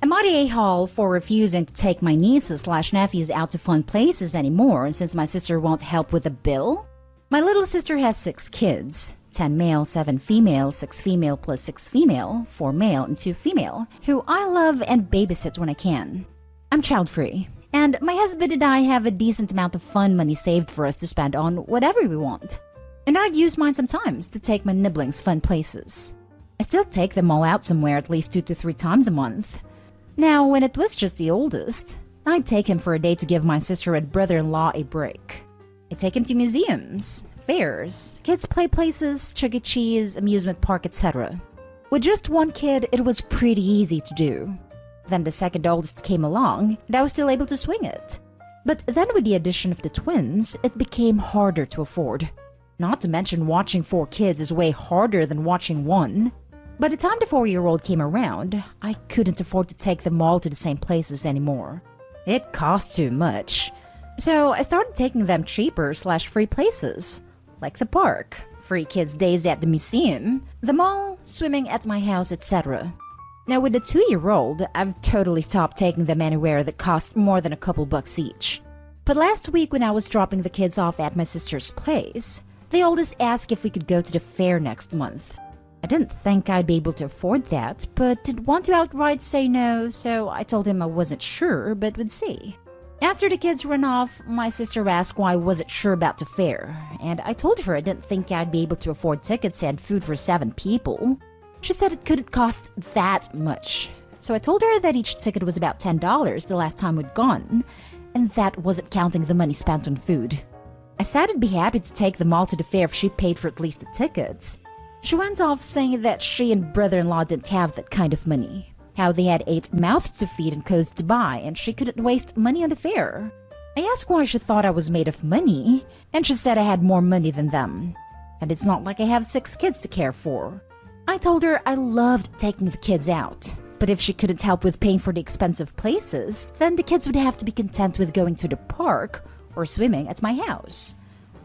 I'm not a-hole for refusing to take my nieces/nephews out to fun places anymore since my sister won't help with the bill. My little sister has 6 kids, 10 male, 7 female, 6 female plus 6 female, 4 male and 2 female, who I love and babysit when I can. I'm child-free, and my husband and I have a decent amount of fun money saved for us to spend on whatever we want. And I'd use mine sometimes to take my nibblings fun places. I still take them all out somewhere at least 2 to 3 times a month. Now, when it was just the oldest, I'd take him for a day to give my sister and brother-in-law a break. I'd take him to museums, fairs, kids' play places, Chuck E. Cheese, amusement park, etc. With just one kid, it was pretty easy to do. Then the second oldest came along, and I was still able to swing it. But then with the addition of the twins, it became harder to afford. Not to mention watching 4 kids is way harder than watching one. By the time the 4-year-old came around, I couldn't afford to take them all to the same places anymore. It cost too much. So I started taking them cheaper/free places, like the park, free kids' days at the museum, the mall, swimming at my house, etc. Now with the 2-year-old, I've totally stopped taking them anywhere that costs more than a couple bucks each. But last week when I was dropping the kids off at my sister's place, the oldest asked if we could go to the fair next month. I didn't think I'd be able to afford that, but didn't want to outright say no, so I told him I wasn't sure, but would see. After the kids ran off, my sister asked why I wasn't sure about the fair, and I told her I didn't think I'd be able to afford tickets and food for 7 people. She said it couldn't cost that much, so I told her that each ticket was about $10 the last time we'd gone, and that wasn't counting the money spent on food. I said I'd be happy to take them all to the fair if she paid for at least the tickets. She went off saying that she and brother-in-law didn't have that kind of money, how they had 8 mouths to feed and clothes to buy, and she couldn't waste money on the fair. I asked why she thought I was made of money, and she said I had more money than them. And it's not like I have 6 kids to care for. I told her I loved taking the kids out, but if she couldn't help with paying for the expensive places, then the kids would have to be content with going to the park or swimming at my house.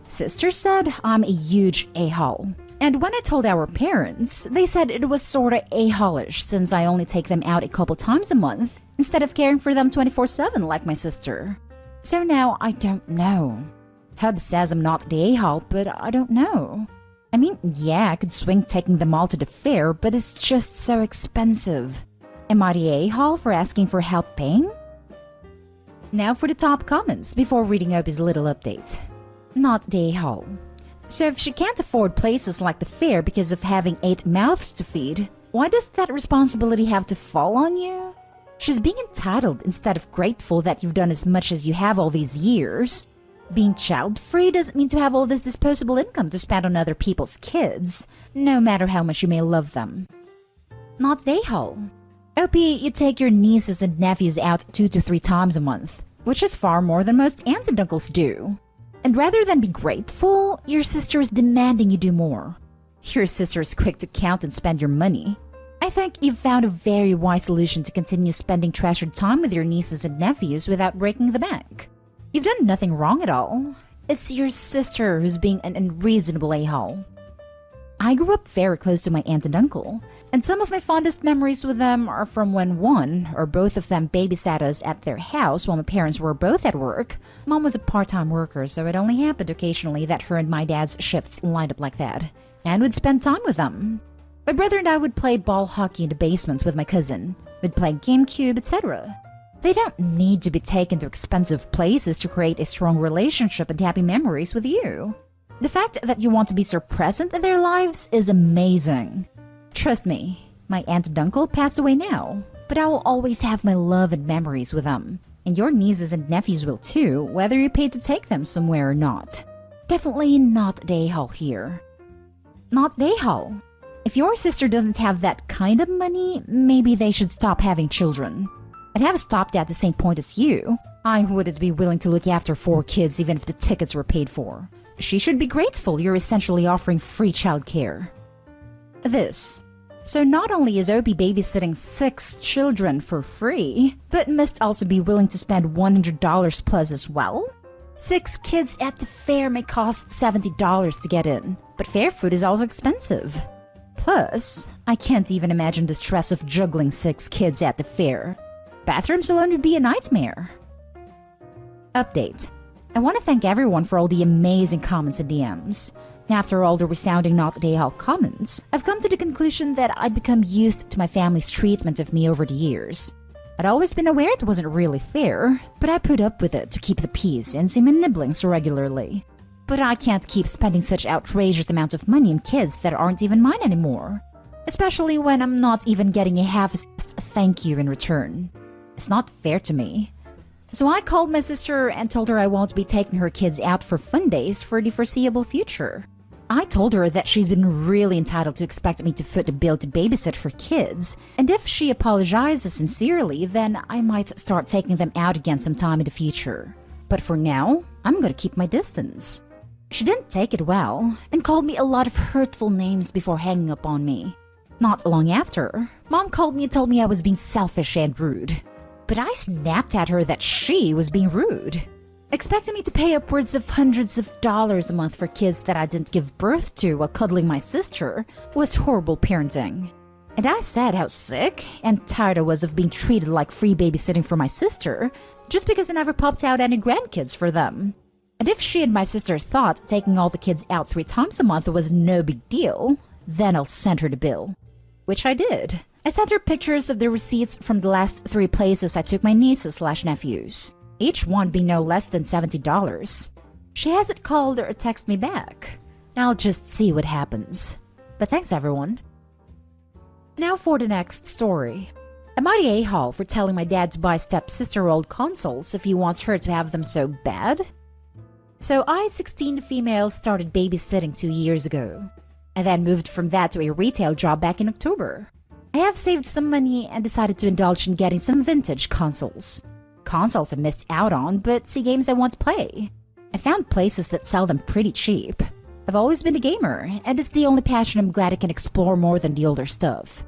Sister said I'm a huge a-hole. And when I told our parents, they said it was sorta a-holish since I only take them out a couple times a month instead of caring for them 24/7 like my sister. So now I don't know. Hub says I'm not the a-hole, but I don't know. I mean, yeah, I could swing taking them all to the fair, but it's just so expensive. Am I the a-hole for asking for help paying? Now for the top comments before reading Opie's little update. Not the a-hole. So if she can't afford places like the fair because of having 8 mouths to feed, why does that responsibility have to fall on you? She's being entitled instead of grateful that you've done as much as you have all these years. Being child-free doesn't mean to have all this disposable income to spend on other people's kids, no matter how much you may love them. Not the a-hole. OP, you take your nieces and nephews out 2 to 3 times a month, which is far more than most aunts and uncles do. And rather than be grateful, your sister is demanding you do more. Your sister is quick to count and spend your money. I think you've found a very wise solution to continue spending treasured time with your nieces and nephews without breaking the bank. You've done nothing wrong at all. It's your sister who's being an unreasonable a-hole. I grew up very close to my aunt and uncle, and some of my fondest memories with them are from when one or both of them babysat us at their house while my parents were both at work. Mom was a part-time worker, so it only happened occasionally that her and my dad's shifts lined up like that, and would spend time with them. My brother and I would play ball hockey in the basement with my cousin. We'd play GameCube, etc. They don't need to be taken to expensive places to create a strong relationship and happy memories with you. The fact that you want to be so present in their lives is amazing. Trust me, my aunt and uncle passed away now, but I will always have my love and memories with them. And your nieces and nephews will too, whether you paid to take them somewhere or not. Definitely not the a-hole here. Not the a-hole. If your sister doesn't have that kind of money, maybe they should stop having children. I'd have stopped at the same point as you. I wouldn't be willing to look after 4 kids even if the tickets were paid for. She should be grateful you're essentially offering free childcare. This. So not only is Opie babysitting 6 children for free, but must also be willing to spend $100 plus as well? 6 kids at the fair may cost $70 to get in, but fair food is also expensive. Plus, I can't even imagine the stress of juggling 6 kids at the fair. Bathrooms alone would be a nightmare. Update. I want to thank everyone for all the amazing comments and DMs. After all the resounding not day hall comments, I've come to the conclusion that I'd become used to my family's treatment of me over the years. I'd always been aware it wasn't really fair, but I put up with it to keep the peace and see my nibblings regularly. But I can't keep spending such outrageous amounts of money on kids that aren't even mine anymore. Especially when I'm not even getting a half-assed thank you in return. It's not fair to me. So I called my sister and told her I won't be taking her kids out for fun days for the foreseeable future. I told her that she's been really entitled to expect me to foot the bill to babysit her kids, and if she apologizes sincerely, then I might start taking them out again sometime in the future. But for now, I'm gonna keep my distance. She didn't take it well, and called me a lot of hurtful names before hanging up on me. Not long after, Mom called me and told me I was being selfish and rude. But I snapped at her that she was being rude. Expecting me to pay upwards of hundreds of dollars a month for kids that I didn't give birth to while cuddling my sister was horrible parenting. And I said how sick and tired I was of being treated like free babysitting for my sister just because I never popped out any grandkids for them. And if she and my sister thought taking all the kids out 3 times a month was no big deal, then I'll send her the bill. Which I did. I sent her pictures of the receipts from the last 3 places I took my nieces/nephews. Each one being no less than $70. She hasn't called or texted me back. I'll just see what happens. But thanks everyone. Now for the next story. Am I the a-hole for telling my dad to buy stepsister old consoles if he wants her to have them so bad? So I, 16 female, started babysitting 2 years ago. I then moved from that to a retail job back in October. I have saved some money and decided to indulge in getting some vintage consoles. Consoles I missed out on, but see games I want to play. I found places that sell them pretty cheap. I've always been a gamer, and it's the only passion I'm glad I can explore more than the older stuff.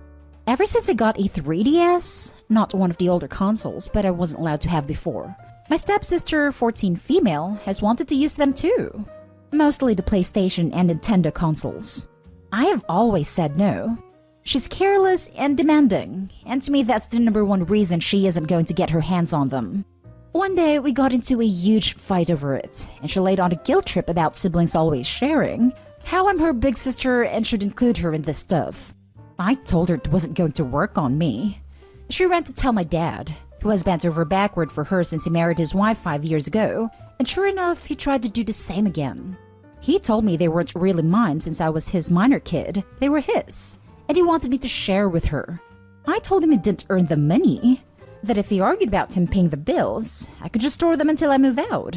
Ever since I got a 3DS, not one of the older consoles, but I wasn't allowed to have before, my stepsister, 14 female, has wanted to use them too. Mostly the PlayStation and Nintendo consoles. I have always said no. She's careless and demanding, and to me that's the #1 reason she isn't going to get her hands on them. One day we got into a huge fight over it, and she laid on a guilt trip about siblings always sharing, how I'm her big sister and should include her in this stuff. I told her it wasn't going to work on me. She ran to tell my dad, who has bent over backward for her since he married his wife 5 years ago, and sure enough he tried to do the same again. He told me they weren't really mine since I was his minor kid, they were his. And he wanted me to share with her. I told him he didn't earn the money, that if he argued about him paying the bills, I could just store them until I move out.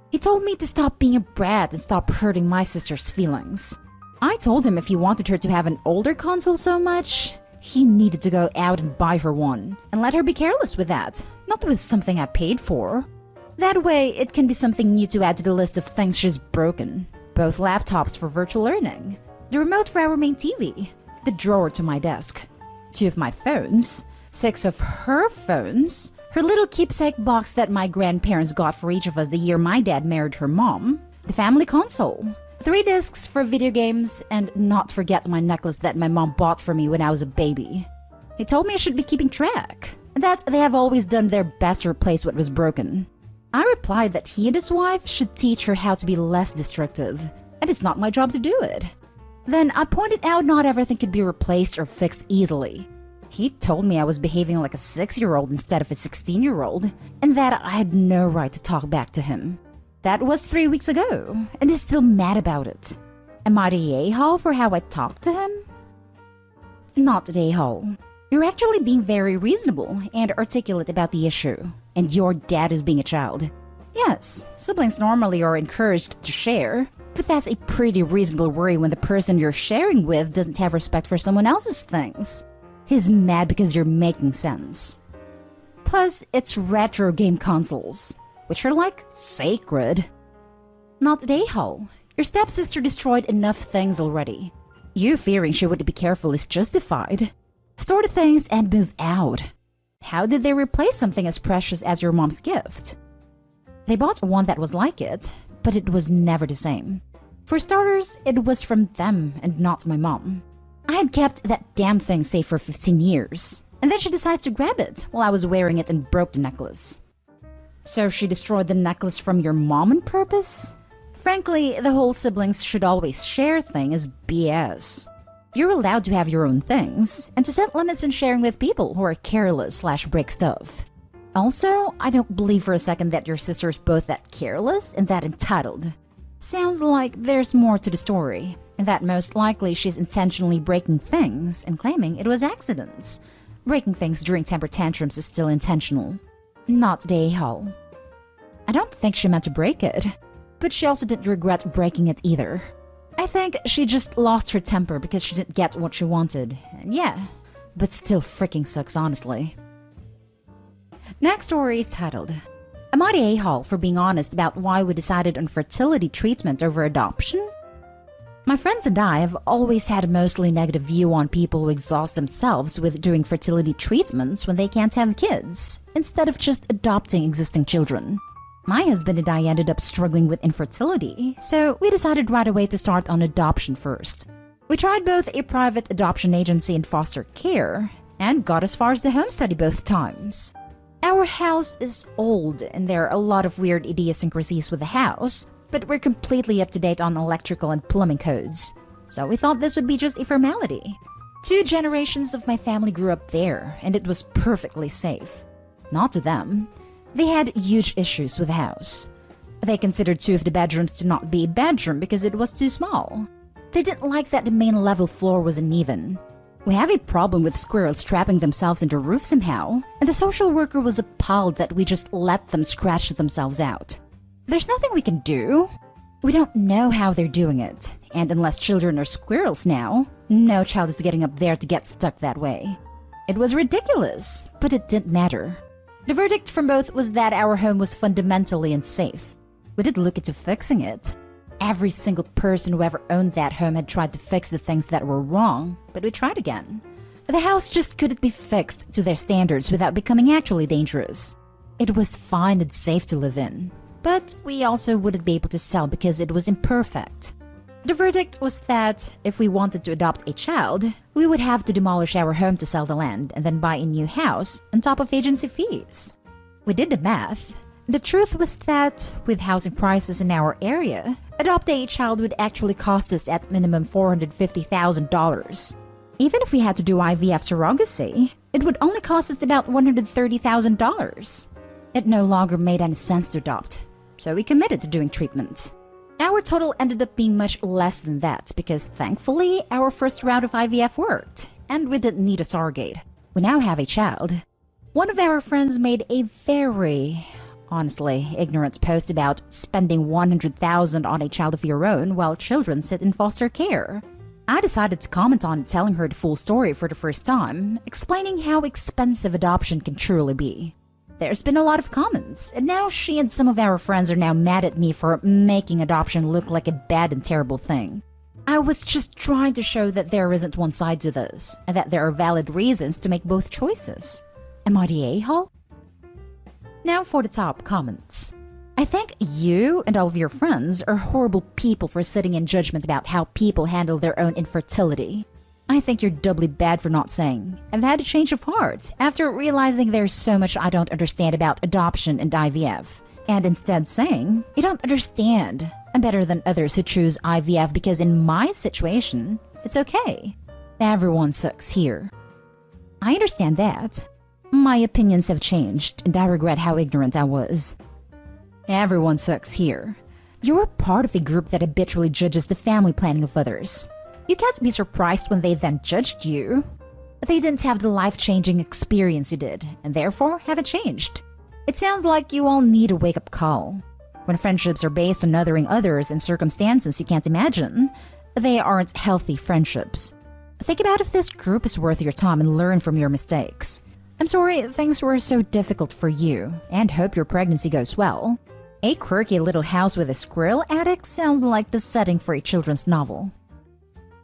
He told me to stop being a brat and stop hurting my sister's feelings. I told him if he wanted her to have an older console so much, he needed to go out and buy her one, and let her be careless with that, not with something I paid for. That way, it can be something new to add to the list of things she's broken. Both laptops for virtual learning, the remote for our main TV, the drawer to my desk, 2 of my phones, 6 of her phones, her little keepsake box that my grandparents got for each of us the year my dad married her mom, the family console, 3 discs for video games, and not forget my necklace that my mom bought for me when I was a baby. He told me I should be keeping track, and that they have always done their best to replace what was broken. I replied that he and his wife should teach her how to be less destructive, and it's not my job to do it. Then I pointed out not everything could be replaced or fixed easily. He told me I was behaving like a 6-year-old instead of a 16-year-old, and that I had no right to talk back to him. That was 3 weeks ago, and he's still mad about it. Am I the a-hole for how I talked to him? Not the a-hole. You're actually being very reasonable and articulate about the issue, and your dad is being a child. Yes, siblings normally are encouraged to share, but that's a pretty reasonable worry when the person you're sharing with doesn't have respect for someone else's things. He's mad because you're making sense. Plus, it's retro game consoles, which are like sacred. Not the a-hole. Your stepsister destroyed enough things already. You fearing she wouldn't be careful is justified. Store the things and move out. How did they replace something as precious as your mom's gift? They bought one that was like it, but it was never the same. For starters, it was from them and not my mom. I had kept that damn thing safe for 15 years, And then she decides to grab it while I was wearing it and broke the necklace. So she destroyed the necklace from your mom on purpose? Frankly, the whole siblings should always share thing is BS. You're allowed to have your own things, and to set limits in sharing with people who are careless/break stuff. Also, I don't believe for a second that your sister's both that careless and that entitled. Sounds like there's more to the story, and that most likely she's intentionally breaking things and claiming it was accidents. Breaking things during temper tantrums is still intentional, not the a-hole. I don't think she meant to break it, but she also didn't regret breaking it either. I think she just lost her temper because she didn't get what she wanted, and yeah, but still freaking sucks honestly. Next story is titled, Am I the a-hole for being honest about why we decided on fertility treatment over adoption? My friends and I have always had a mostly negative view on people who exhaust themselves with doing fertility treatments when they can't have kids, instead of just adopting existing children. My husband and I ended up struggling with infertility, so we decided right away to start on adoption first. We tried both a private adoption agency and foster care, and got as far as the home study both times. Our house is old and there are a lot of weird idiosyncrasies with the house, but we're completely up to date on electrical and plumbing codes, so we thought this would be just a formality. 2 generations of my family grew up there, and it was perfectly safe. Not to them. They had huge issues with the house. They considered 2 of the bedrooms to not be a bedroom because it was too small. They didn't like that the main level floor was uneven. We have a problem with squirrels trapping themselves in the roof somehow, and the social worker was appalled that we just let them scratch themselves out. There's nothing we can do. We don't know how they're doing it, and unless children are squirrels now, no child is getting up there to get stuck that way. It was ridiculous, but it didn't matter. The verdict from both was that our home was fundamentally unsafe. We did look into fixing it. Every single person who ever owned that home had tried to fix the things that were wrong, but we tried again. The house just couldn't be fixed to their standards without becoming actually dangerous. It was fine and safe to live in, but we also wouldn't be able to sell because it was imperfect. The verdict was that if we wanted to adopt a child, we would have to demolish our home to sell the land and then buy a new house on top of agency fees. We did the math. The truth was that, with housing prices in our area, adopting a child would actually cost us at minimum $450,000. Even if we had to do IVF surrogacy, it would only cost us about $130,000. It no longer made any sense to adopt, so we committed to doing treatment. Our total ended up being much less than that because, thankfully, our first round of IVF worked, and we didn't need a surrogate. We now have a child. One of our friends made a very, honestly, ignorant post about spending $100,000 on a child of your own while children sit in foster care. I decided to comment on it, telling her the full story for the first time, explaining how expensive adoption can truly be. There's been a lot of comments, and now she and some of our friends are now mad at me for making adoption look like a bad and terrible thing. I was just trying to show that there isn't one side to this, and that there are valid reasons to make both choices. Am I the a-hole? Now for the top comments. I think you and all of your friends are horrible people for sitting in judgment about how people handle their own infertility. I think you're doubly bad for not saying, I've had a change of heart after realizing there's so much I don't understand about adoption and IVF. And instead saying, you don't understand. I'm better than others who choose IVF because in my situation, it's okay. Everyone sucks here. I understand that. My opinions have changed and I regret how ignorant I was. Everyone sucks here. You're part of a group that habitually judges the family planning of others. You can't be surprised when they then judged you. They didn't have the life-changing experience you did, and therefore haven't changed. It sounds like you all need a wake-up call. When friendships are based on othering others in circumstances you can't imagine, they aren't healthy friendships. Think about if this group is worth your time and learn from your mistakes. I'm sorry things were so difficult for you, and hope your pregnancy goes well. A quirky little house with a squirrel attic sounds like the setting for a children's novel.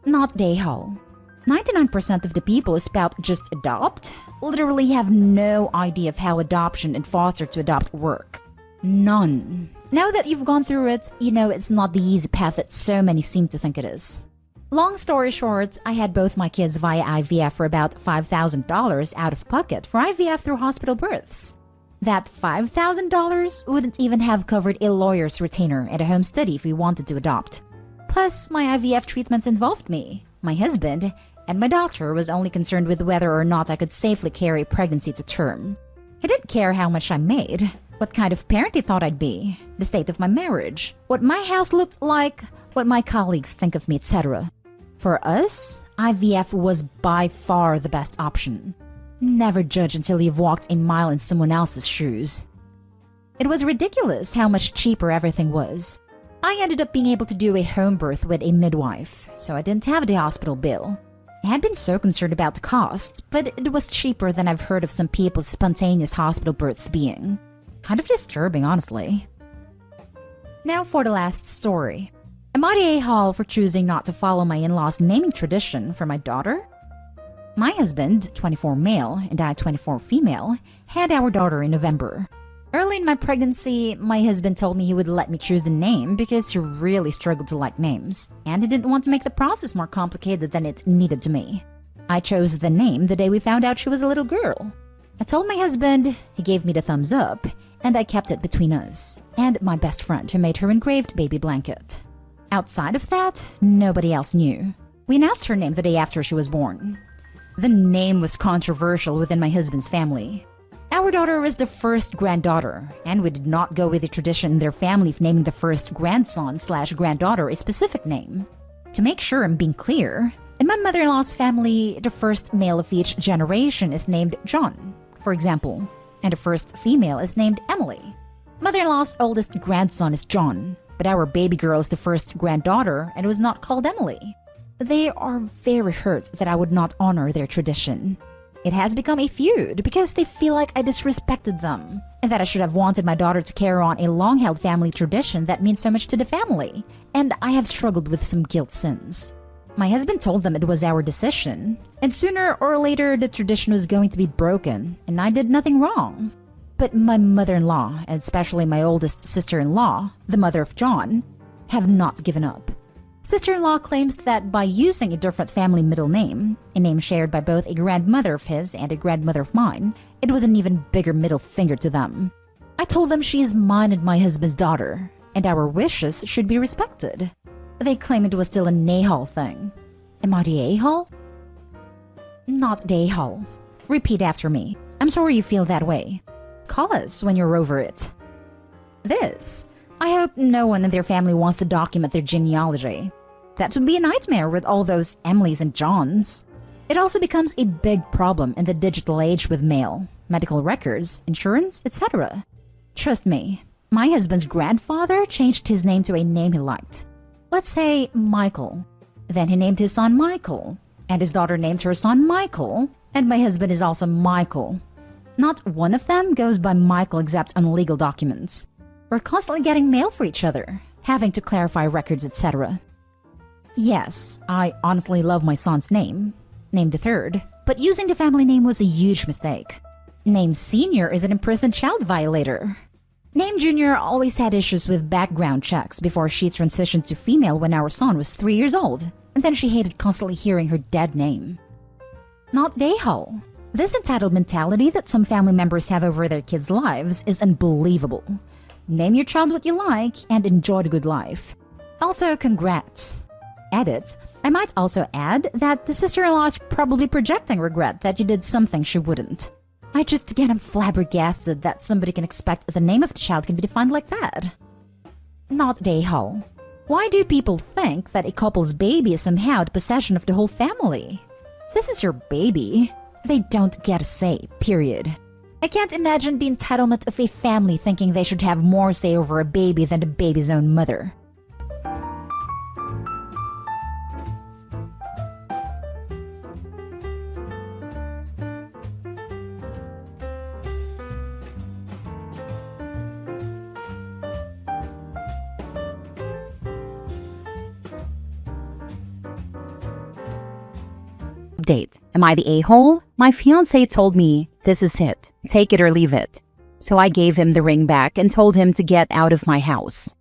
Not the a-hole. 99% of the people who spout just adopt literally have no idea of how adoption and foster to adopt work. None. Now that you've gone through it, you know it's not the easy path that so many seem to think it is. Long story short, I had both my kids via IVF for about $5,000 out of pocket for IVF through hospital births. That $5,000 wouldn't even have covered a lawyer's retainer and a home study if we wanted to adopt. Plus, my IVF treatments involved me, my husband, and my doctor was only concerned with whether or not I could safely carry a pregnancy to term. He didn't care how much I made, what kind of parent he thought I'd be, the state of my marriage, what my house looked like, what my colleagues think of me, etc. For us, IVF was by far the best option. Never judge until you've walked a mile in someone else's shoes. It was ridiculous how much cheaper everything was. I ended up being able to do a home birth with a midwife, so I didn't have the hospital bill. I had been so concerned about the cost, but it was cheaper than I've heard of some people's spontaneous hospital births being. Kind of disturbing, honestly. Now for the last story. Am I the a-hole for choosing not to follow my in-laws' naming tradition for my daughter? My husband, 24 male, and I, 24 female, had our daughter in November. Early in my pregnancy, my husband told me he would let me choose the name because he really struggled to like names, and he didn't want to make the process more complicated than it needed to be. I chose the name the day we found out she was a little girl. I told my husband, he gave me the thumbs up, and I kept it between us, and my best friend who made her engraved baby blanket. Outside of that, nobody else knew. We announced her name the day after she was born. The name was controversial within my husband's family. Our daughter was the first granddaughter, and we did not go with the tradition in their family of naming the first grandson/granddaughter a specific name. To make sure I'm being clear, in my mother-in-law's family, the first male of each generation is named John, for example, and the first female is named Emily. Mother-in-law's oldest grandson is John, but our baby girl is the first granddaughter and was not called Emily. They are very hurt that I would not honor their tradition. It has become a feud because they feel like I disrespected them, and that I should have wanted my daughter to carry on a long-held family tradition that means so much to the family, and I have struggled with some guilt since. My husband told them it was our decision, and sooner or later the tradition was going to be broken, and I did nothing wrong. But my mother-in-law, and especially my oldest sister-in-law, the mother of John, have not given up. Sister-in-law claims that by using a different family middle name, a name shared by both a grandmother of his and a grandmother of mine, it was an even bigger middle finger to them. I told them she is mine and my husband's daughter, and our wishes should be respected. They claim it was still a a-hole thing. Am I the a-hole? Not the a-hole. Repeat after me. I'm sorry you feel that way. Call us when you're over it. This. I hope no one in their family wants to document their genealogy. That would be a nightmare with all those Emilys and Johns. It also becomes a big problem in the digital age with mail, medical records, insurance, etc. Trust me, my husband's grandfather changed his name to a name he liked. Let's say Michael. Then he named his son Michael, and his daughter named her son Michael, and my husband is also Michael. Not one of them goes by Michael except on legal documents. We're constantly getting mail for each other, having to clarify records, etc. Yes, I honestly love my son's name, named the third, but using the family name was a huge mistake. Name Senior is an imprisoned child violator. Name Junior always had issues with background checks before she transitioned to female when our son was 3 years old, and then she hated constantly hearing her dead name. Not a-hole. This entitled mentality that some family members have over their kids' lives is unbelievable. Name your child what you like and enjoy the good life. Also, congrats. Edit. I might also add that the sister-in-law is probably projecting regret that you did something she wouldn't. I just get flabbergasted that somebody can expect the name of the child can be defined like that. Not a-hole. Why do people think that a couple's baby is somehow the possession of the whole family? This is your baby. They don't get a say, period. I can't imagine the entitlement of a family thinking they should have more say over a baby than the baby's own mother. Update. Am I the a-hole? My fiancé told me, this is it. Take it or leave it. So I gave him the ring back and told him to get out of my house.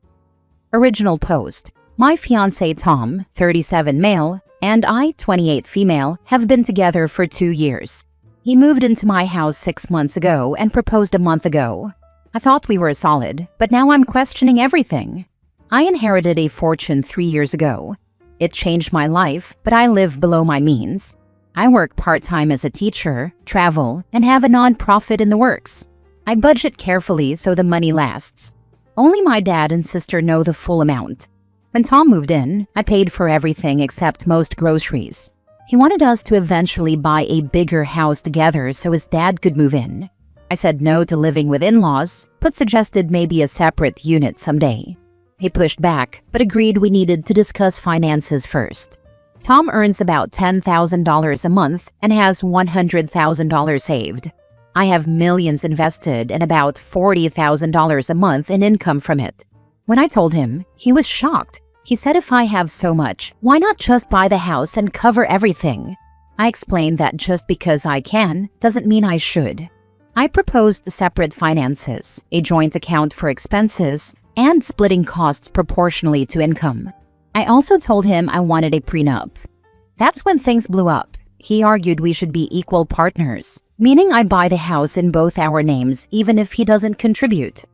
Original post. My fiancé Tom, 37 male, and I, 28 female, have been together for 2 years. He moved into my house 6 months ago and proposed a month ago. I thought we were solid, but now I'm questioning everything. I inherited a fortune 3 years ago. It changed my life, but I live below my means. I work part-time as a teacher, travel, and have a non-profit in the works. I budget carefully so the money lasts. Only my dad and sister know the full amount. When Tom moved in, I paid for everything except most groceries. He wanted us to eventually buy a bigger house together so his dad could move in. I said no to living with in-laws, but suggested maybe a separate unit someday. He pushed back, but agreed we needed to discuss finances first. Tom earns about $10,000 a month and has $100,000 saved. I have millions invested and about $40,000 a month in income from it. When I told him, he was shocked. He said if I have so much, why not just buy the house and cover everything? I explained that just because I can doesn't mean I should. I proposed separate finances, a joint account for expenses, and splitting costs proportionally to income. I also told him I wanted a prenup. That's when things blew up. He argued we should be equal partners, meaning I buy the house in both our names even if he doesn't contribute.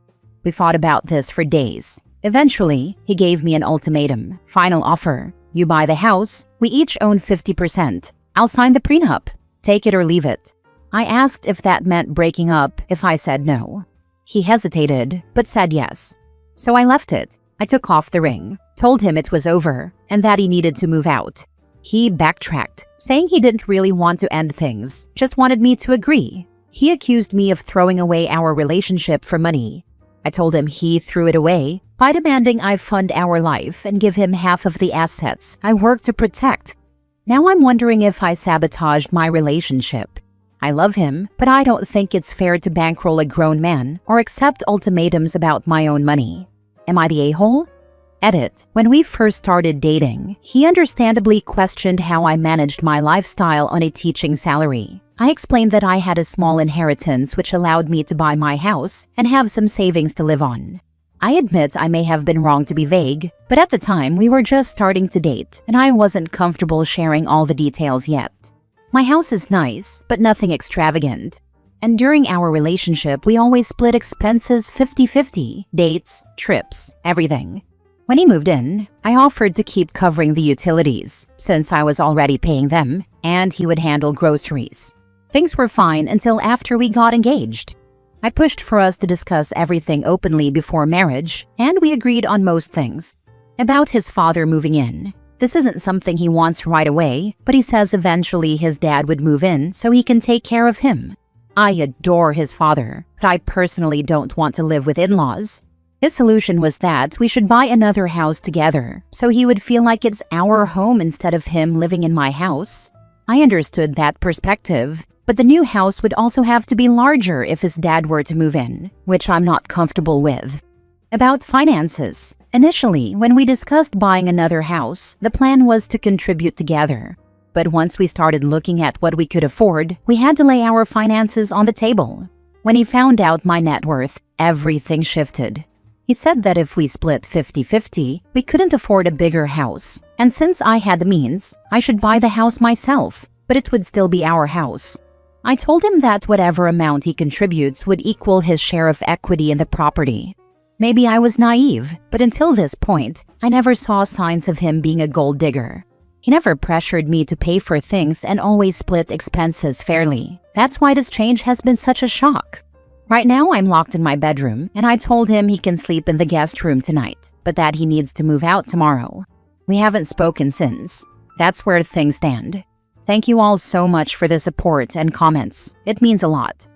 We fought about this for days. Eventually, he gave me an ultimatum. Final offer. You buy the house, we each own 50%. I'll sign the prenup. Take it or leave it. I asked if that meant breaking up if I said no. He hesitated, but said yes. So I left it. I took off the ring, told him it was over, and that he needed to move out. He backtracked, saying he didn't really want to end things, just wanted me to agree. He accused me of throwing away our relationship for money. I told him he threw it away by demanding I fund our life and give him half of the assets I work to protect. Now I'm wondering if I sabotaged my relationship. I love him, but I don't think it's fair to bankroll a grown man or accept ultimatums about my own money. Am I the a-hole? Edit. When we first started dating, he understandably questioned how I managed my lifestyle on a teaching salary. I explained that I had a small inheritance which allowed me to buy my house and have some savings to live on. I admit I may have been wrong to be vague, but at the time we were just starting to date and I wasn't comfortable sharing all the details yet. My house is nice, but nothing extravagant. And during our relationship, we always split expenses 50-50, dates, trips, everything. When he moved in, I offered to keep covering the utilities, since I was already paying them, and he would handle groceries. Things were fine until after we got engaged. I pushed for us to discuss everything openly before marriage, and we agreed on most things. About his father moving in. This isn't something he wants right away, but he says eventually his dad would move in so he can take care of him. I adore his father, but I personally don't want to live with in-laws. His solution was that we should buy another house together, so he would feel like it's our home instead of him living in my house. I understood that perspective, but the new house would also have to be larger if his dad were to move in, which I'm not comfortable with. About finances. Initially, when we discussed buying another house, the plan was to contribute together. But once we started looking at what we could afford, we had to lay our finances on the table. When he found out my net worth, everything shifted. He said that if we split 50-50, we couldn't afford a bigger house. And since I had the means, I should buy the house myself, but it would still be our house. I told him that whatever amount he contributes would equal his share of equity in the property. Maybe I was naive, but until this point, I never saw signs of him being a gold digger. He never pressured me to pay for things and always split expenses fairly. That's why this change has been such a shock. Right now, I'm locked in my bedroom, and I told him he can sleep in the guest room tonight, but that he needs to move out tomorrow. We haven't spoken since. That's where things stand. Thank you all so much for the support and comments. It means a lot.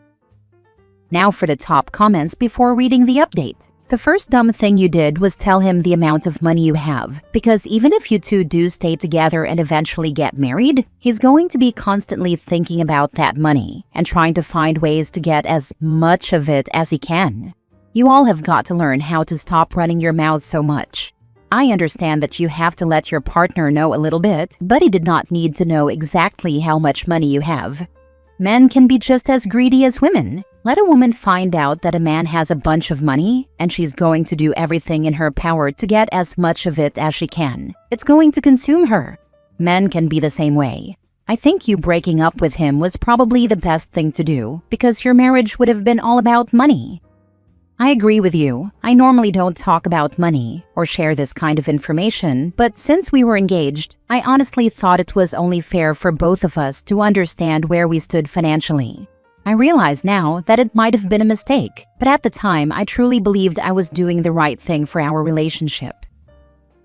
Now for the top comments before reading the update. The first dumb thing you did was tell him the amount of money you have, because even if you two do stay together and eventually get married, he's going to be constantly thinking about that money and trying to find ways to get as much of it as he can. You all have got to learn how to stop running your mouth so much. I understand that you have to let your partner know a little bit, but he did not need to know exactly how much money you have. Men can be just as greedy as women. Let a woman find out that a man has a bunch of money and she's going to do everything in her power to get as much of it as she can. It's going to consume her. Men can be the same way. I think you breaking up with him was probably the best thing to do because your marriage would have been all about money. I agree with you. I normally don't talk about money or share this kind of information, but since we were engaged, I honestly thought it was only fair for both of us to understand where we stood financially. I realize now that it might have been a mistake, but at the time I truly believed I was doing the right thing for our relationship.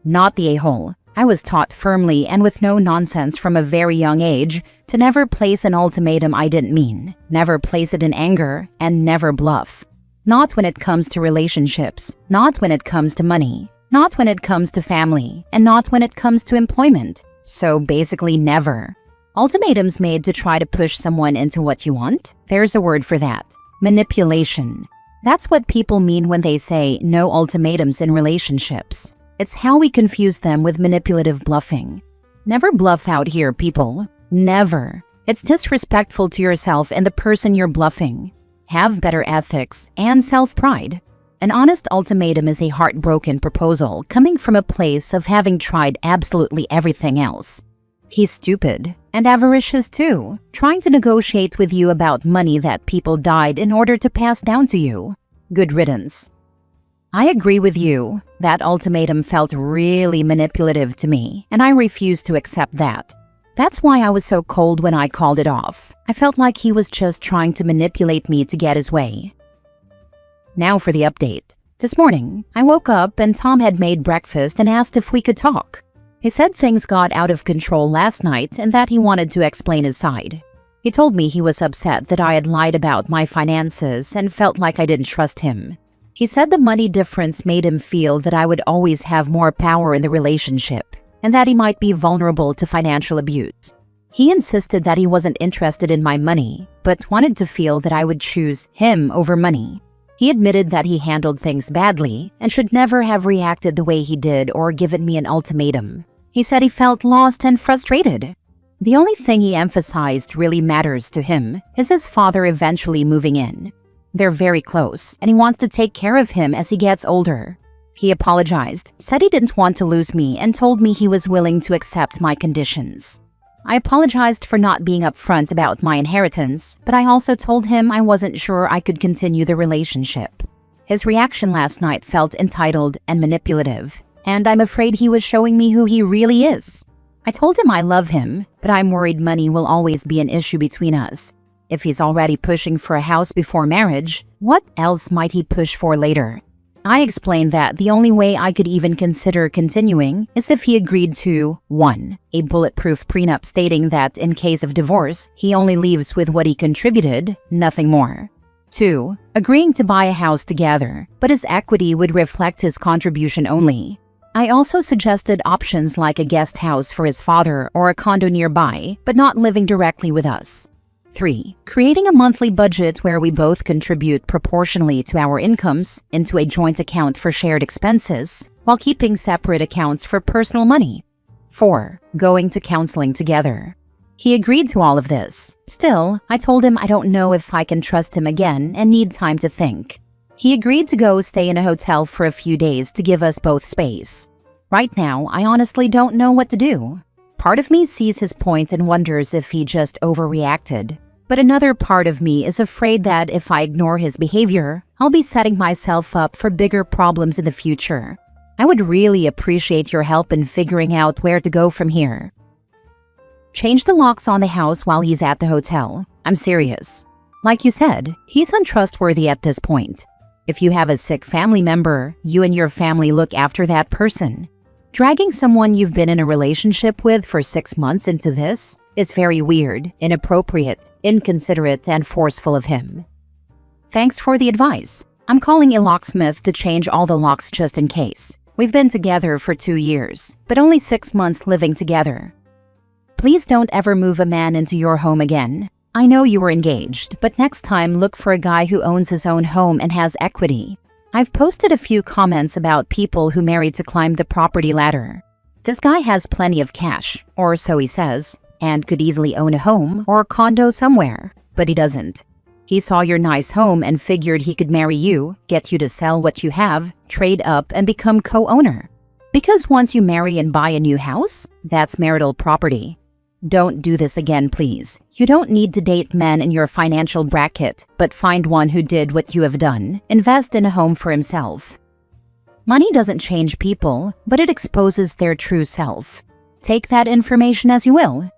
Not the a-hole. I was taught firmly and with no nonsense from a very young age to never place an ultimatum I didn't mean, never place it in anger, and never bluff. Not when it comes to relationships, not when it comes to money, not when it comes to family, and not when it comes to employment. So basically never. Ultimatums made to try to push someone into what you want? There's a word for that. Manipulation. That's what people mean when they say no ultimatums in relationships. It's how we confuse them with manipulative bluffing. Never bluff out here, people. Never. It's disrespectful to yourself and the person you're bluffing. Have better ethics and self-pride. An honest ultimatum is a heartbroken proposal coming from a place of having tried absolutely everything else. He's stupid and avaricious too, trying to negotiate with you about money that people died in order to pass down to you. Good riddance. I agree with you. That ultimatum felt really manipulative to me, and I refused to accept that. That's why I was so cold when I called it off. I felt like he was just trying to manipulate me to get his way. Now for the update. This morning, I woke up and Tom had made breakfast and asked if we could talk. He said things got out of control last night and that he wanted to explain his side. He told me he was upset that I had lied about my finances and felt like I didn't trust him. He said the money difference made him feel that I would always have more power in the relationship and that he might be vulnerable to financial abuse. He insisted that he wasn't interested in my money, but wanted to feel that I would choose him over money. He admitted that he handled things badly and should never have reacted the way he did or given me an ultimatum. He said he felt lost and frustrated. The only thing he emphasized really matters to him is his father eventually moving in. They're very close, and he wants to take care of him as he gets older. He apologized, said he didn't want to lose me, and told me he was willing to accept my conditions. I apologized for not being upfront about my inheritance, but I also told him I wasn't sure I could continue the relationship. His reaction last night felt entitled and manipulative, and I'm afraid he was showing me who he really is. I told him I love him, but I'm worried money will always be an issue between us. If he's already pushing for a house before marriage, what else might he push for later? I explained that the only way I could even consider continuing is if he agreed to 1. A bulletproof prenup stating that in case of divorce, he only leaves with what he contributed, nothing more. 2. Agreeing to buy a house together, but his equity would reflect his contribution only. I also suggested options like a guest house for his father or a condo nearby, but not living directly with us. 3. Creating a monthly budget where we both contribute proportionally to our incomes into a joint account for shared expenses, while keeping separate accounts for personal money. 4. Going to counseling together. He agreed to all of this. Still, I told him I don't know if I can trust him again and need time to think. He agreed to go stay in a hotel for a few days to give us both space. Right now, I honestly don't know what to do. Part of me sees his point and wonders if he just overreacted. But another part of me is afraid that if I ignore his behavior, I'll be setting myself up for bigger problems in the future. I would really appreciate your help in figuring out where to go from here. Change the locks on the house while he's at the hotel. I'm serious. Like you said, he's untrustworthy at this point. If you have a sick family member, you and your family look after that person. Dragging someone you've been in a relationship with for 6 months into this is very weird, inappropriate, inconsiderate, and forceful of him. Thanks for the advice. I'm calling a locksmith to change all the locks just in case. We've been together for 2 years, but only 6 months living together. Please don't ever move a man into your home again. I know you were engaged, but next time look for a guy who owns his own home and has equity. I've posted a few comments about people who marry to climb the property ladder. This guy has plenty of cash, or so he says, and could easily own a home or a condo somewhere, but he doesn't. He saw your nice home and figured he could marry you, get you to sell what you have, trade up, and become co-owner. Because once you marry and buy a new house, that's marital property. Don't do this again, please. You don't need to date men in your financial bracket, but find one who did what you have done. Invest in a home for himself. Money doesn't change people, but it exposes their true self. Take that information as you will.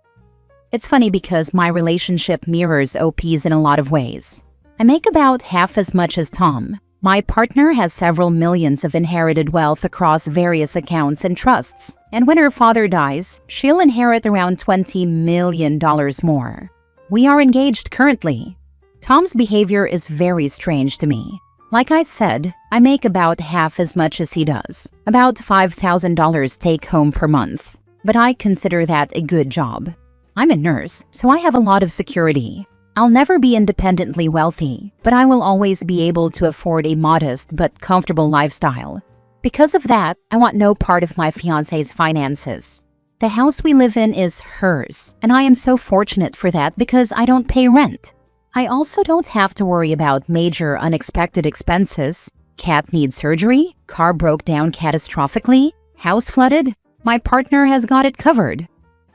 It's funny because my relationship mirrors OP's in a lot of ways. I make about half as much as Tom. My partner has several millions of inherited wealth across various accounts and trusts, and when her father dies, she'll inherit around $20 million more. We are engaged currently. Tom's behavior is very strange to me. Like I said, I make about half as much as he does, about $5,000 take-home per month, but I consider that a good job. I'm a nurse, so I have a lot of security. I'll never be independently wealthy, but I will always be able to afford a modest but comfortable lifestyle. Because of that, I want no part of my fiancé's finances. The house we live in is hers, and I am so fortunate for that because I don't pay rent. I also don't have to worry about major unexpected expenses. Cat needs surgery, car broke down catastrophically, house flooded. My partner has got it covered.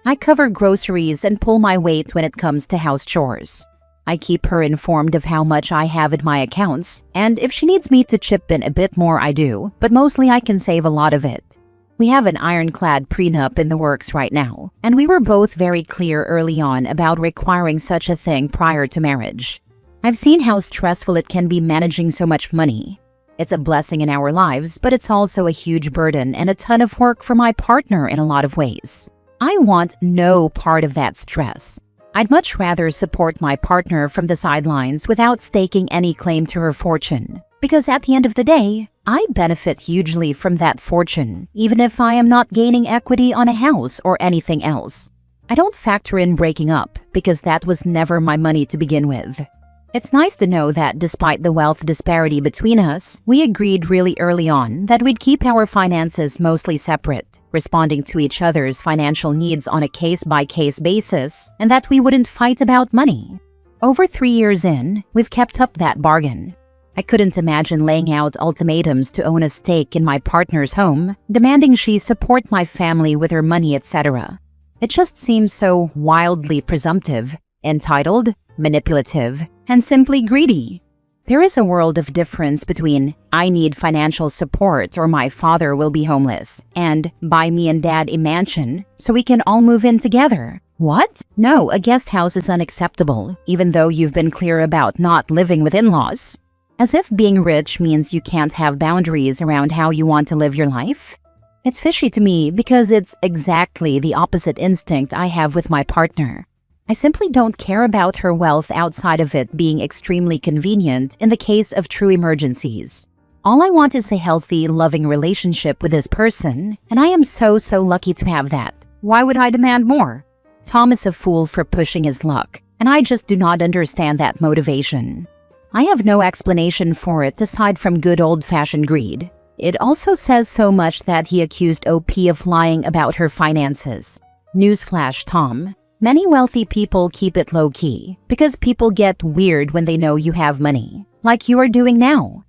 I cover groceries and pull my weight when it comes to house chores. I keep her informed of how much I have in my accounts, and if she needs me to chip in a bit more, I do, but mostly I can save a lot of it. We have an ironclad prenup in the works right now, and we were both very clear early on about requiring such a thing prior to marriage. I've seen how stressful it can be managing so much money. It's a blessing in our lives, but it's also a huge burden and a ton of work for my partner in a lot of ways. I want no part of that stress. I'd much rather support my partner from the sidelines without staking any claim to her fortune, because at the end of the day, I benefit hugely from that fortune, even if I am not gaining equity on a house or anything else. I don't factor in breaking up, because that was never my money to begin with. It's nice to know that despite the wealth disparity between us, we agreed really early on that we'd keep our finances mostly separate, responding to each other's financial needs on a case-by-case basis, and that we wouldn't fight about money. Over 3 years in, we've kept up that bargain. I couldn't imagine laying out ultimatums to own a stake in my partner's home, demanding she support my family with her money, etc. It just seems so wildly presumptive, entitled, manipulative, and simply greedy. There is a world of difference between I need financial support or my father will be homeless and buy me and dad a mansion so we can all move in together. What? No, a guest house is unacceptable, even though you've been clear about not living with in-laws. As if being rich means you can't have boundaries around how you want to live your life. It's fishy to me because it's exactly the opposite instinct I have with my partner. I simply don't care about her wealth outside of it being extremely convenient in the case of true emergencies. All I want is a healthy, loving relationship with this person, and I am so lucky to have that. Why would I demand more? Tom is a fool for pushing his luck, and I just do not understand that motivation. I have no explanation for it aside from good old-fashioned greed. It also says so much that he accused OP of lying about her finances. Newsflash, Tom. Many wealthy people keep it low-key because people get weird when they know you have money, like you are doing now.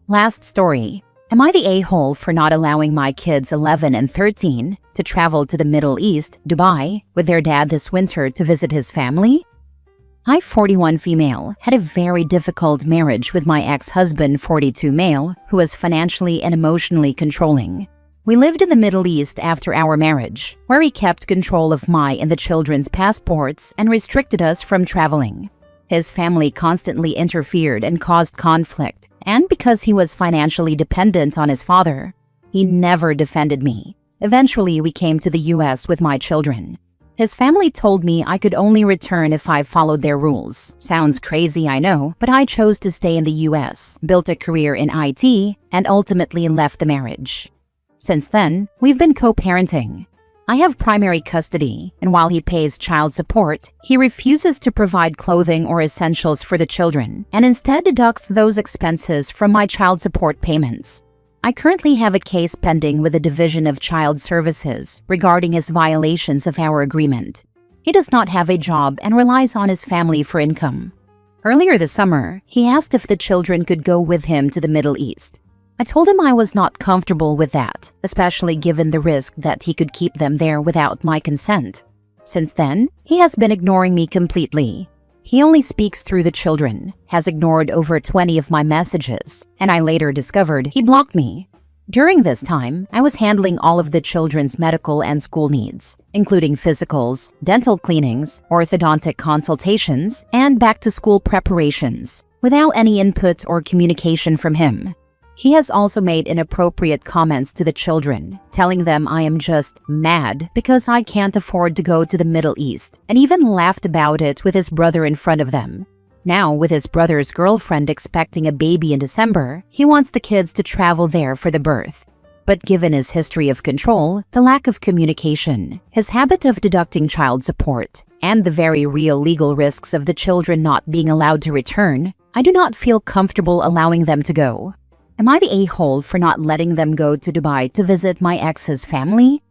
Last story. Am I the a-hole for not allowing my kids 11 and 13 to travel to the Middle East, Dubai, with their dad this winter to visit his family? I, 41 female, had a very difficult marriage with my ex-husband, 42 male, who was financially and emotionally controlling. We lived in the Middle East after our marriage, where he kept control of my and the children's passports and restricted us from traveling. His family constantly interfered and caused conflict, and because he was financially dependent on his father, he never defended me. Eventually, we came to the US with my children. His family told me I could only return if I followed their rules. Sounds crazy, I know, but I chose to stay in the US, built a career in IT, and ultimately left the marriage. Since then, we've been co-parenting. I have primary custody, and while he pays child support, he refuses to provide clothing or essentials for the children, and instead deducts those expenses from my child support payments. I currently have a case pending with the Division of Child Services regarding his violations of our agreement. He does not have a job and relies on his family for income. Earlier this summer, he asked if the children could go with him to the Middle East. I told him I was not comfortable with that, especially given the risk that he could keep them there without my consent. Since then, he has been ignoring me completely. He only speaks through the children, has ignored over 20 of my messages, and I later discovered he blocked me. During this time, I was handling all of the children's medical and school needs, including physicals, dental cleanings, orthodontic consultations, and back-to-school preparations, without any input or communication from him. He has also made inappropriate comments to the children, telling them I am just mad because I can't afford to go to the Middle East, and even laughed about it with his brother in front of them. Now, with his brother's girlfriend expecting a baby in December, he wants the kids to travel there for the birth. But given his history of control, the lack of communication, his habit of deducting child support, and the very real legal risks of the children not being allowed to return, I do not feel comfortable allowing them to go. Am I the a-hole for not letting them go to Dubai to visit my ex's family?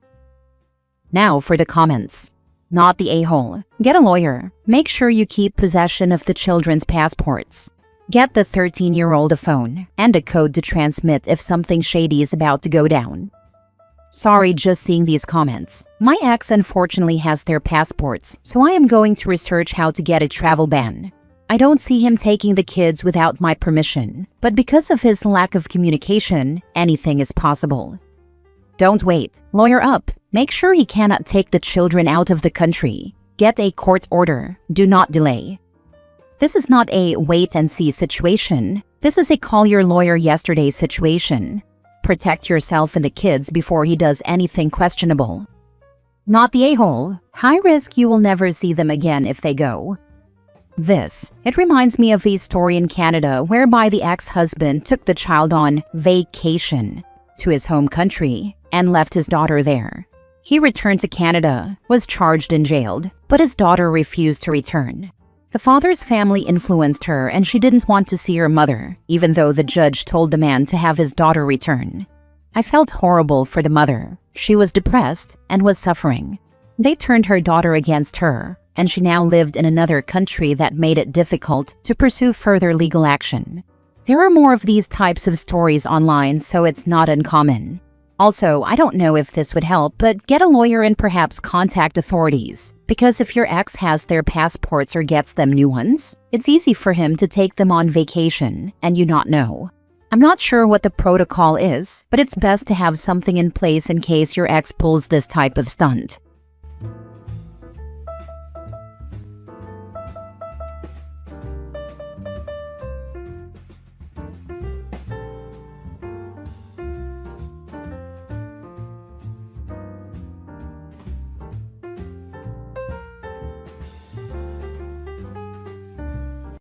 Now for the comments. Not the a-hole. Get a lawyer. Make sure you keep possession of the children's passports. Get the 13-year-old a phone and a code to transmit if something shady is about to go down. Sorry, just seeing these comments. My ex unfortunately has their passports, so I am going to research how to get a travel ban. I don't see him taking the kids without my permission, but because of his lack of communication, anything is possible. Don't wait. Lawyer up. Make sure he cannot take the children out of the country. Get a court order. Do not delay. This is not a wait-and-see situation. This is a call-your-lawyer-yesterday situation. Protect yourself and the kids before he does anything questionable. Not the a-hole. High risk you will never see them again if they go. It reminds me of a story in Canada whereby the ex-husband took the child on vacation to his home country and left his daughter there. He returned to Canada, was charged and jailed, but his daughter refused to return. The father's family influenced her and she didn't want to see her mother, even though the judge told the man to have his daughter return. I felt horrible for the mother. She was depressed and was suffering. They turned her daughter against her, and she now lived in another country that made it difficult to pursue further legal action. There are more of these types of stories online, so it's not uncommon. Also, I don't know if this would help, but get a lawyer and perhaps contact authorities. Because if your ex has their passports or gets them new ones, it's easy for him to take them on vacation and you not know. I'm not sure what the protocol is, but it's best to have something in place in case your ex pulls this type of stunt.